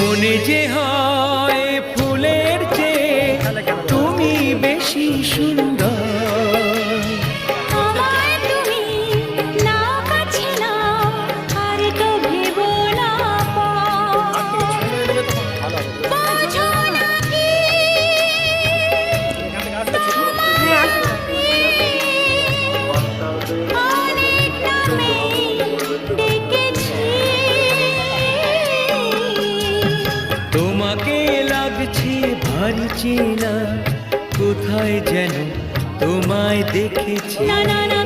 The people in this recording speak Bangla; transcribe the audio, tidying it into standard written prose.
মনে যে হয় ফুলের চেয়ে তুমি বেশি সুন্দর। আমায় তুমি না কাছে নাও, আর তো ভেবো না বোঝো না কি অনেক নামে ডেকেছি। তোমাকে লাগছে ভারী চেনা, কোথায় যেন তোমায় দেখেছি। না না না